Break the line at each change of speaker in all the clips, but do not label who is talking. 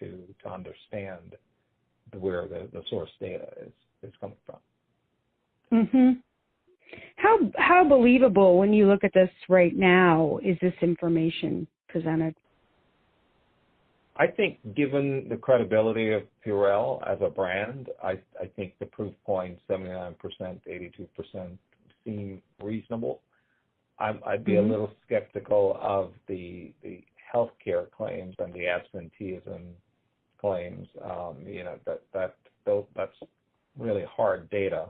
to understand where the source data is coming from.
Mm-hmm. How believable, when you look at this right now, is this information presented?
I think given the credibility of Purell as a brand, I think the proof points, 79%, 82%, seem reasonable. I'd be a little skeptical of the healthcare claims and the absenteeism claims. That's really hard data.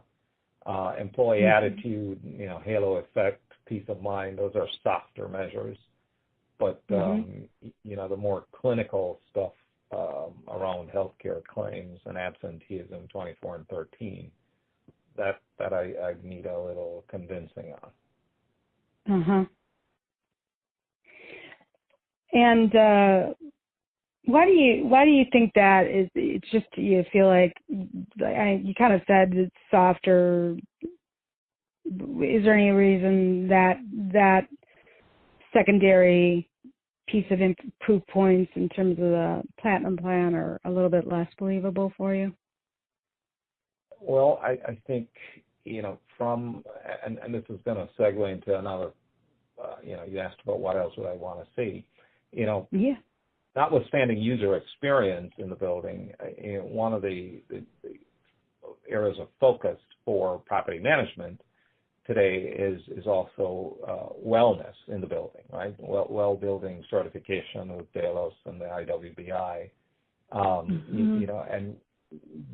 Employee attitude, halo effect, peace of mind, those are softer measures. But, the more clinical stuff around healthcare claims and absenteeism, 24 and 13, that I need a little convincing on.
Uh-huh. And why do you think that is? It's just you feel like you kind of said it's softer. Is there any reason that secondary piece of proof points in terms of the Platinum Plan are a little bit less believable for you?
Well, I think, from, and this is going to segue into another, you asked about what else would I want to see. Notwithstanding user experience in the building, one of the areas of focus for property management today is also wellness in the building, right? Well building certification with Delos and the IWBI, and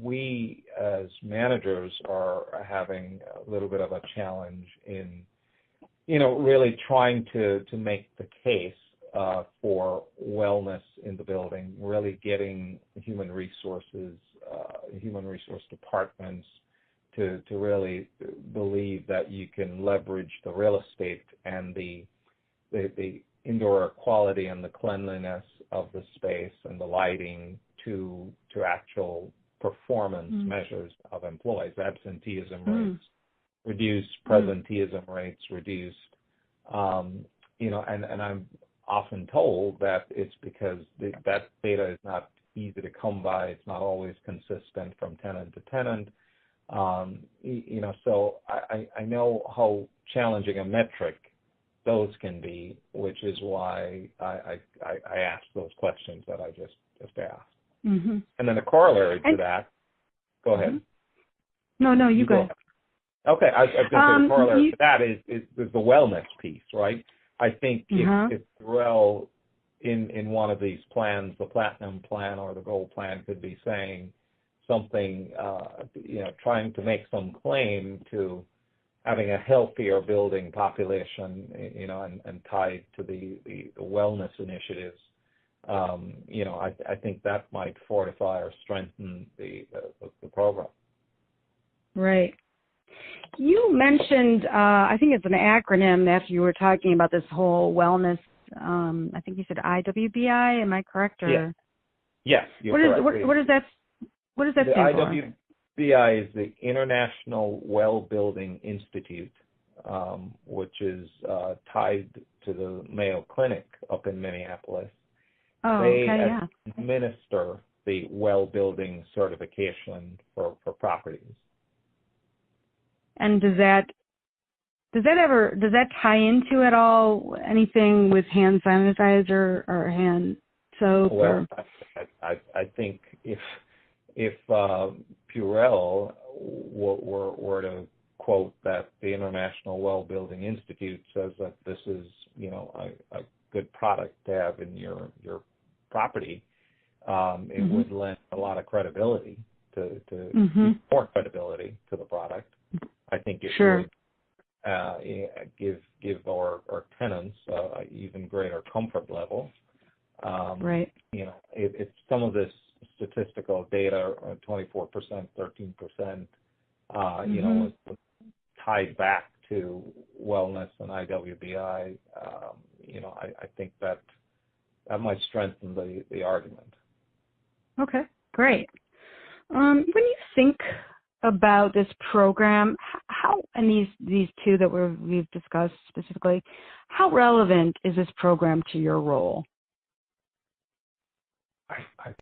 we as managers are having a little bit of a challenge in, really trying to make the case for wellness in the building, really getting human resource departments to really believe that you can leverage the real estate and the indoor quality and the cleanliness of the space and the lighting to actual performance measures of employees, absenteeism rates reduced, presenteeism rates reduced, and I'm often told that it's because that data is not easy to come by. It's not always consistent from tenant to tenant. So I know how challenging a metric those can be, which is why I asked those questions that I just asked. Mm-hmm. And then the corollary to that, go ahead.
No, you go ahead.
Okay, I was going to say the corollary to that is the wellness piece, right? I think if Purell in one of these plans, the Platinum Plan or the Gold Plan, could be saying something, trying to make some claim to having a healthier building population, and tied to the wellness initiatives, I think that might fortify or strengthen the program.
Right. You mentioned, I think it's an acronym after you were talking about this whole wellness. I think you said IWBI. Am I correct? Or
yes, you're correct.
What does that stand for?
IWBI is the International Well Building Institute, which is tied to the Mayo Clinic up in Minneapolis. They administer the well building certification for properties.
And does that tie into at all anything with hand sanitizer or hand soap?
Well, I think if Purell were to quote that the International Well Building Institute says that this is a good product to have in your property, it would lend a lot of credibility to more credibility to the product. I think it would give our tenants even greater comfort level.
Right.
If some of this statistical data, 24%, 13%, was tied back to wellness and IWBI, I think that might strengthen the argument.
Okay, great. When you think about this program, how, and these two that we've discussed specifically, how relevant is this program to your role?
I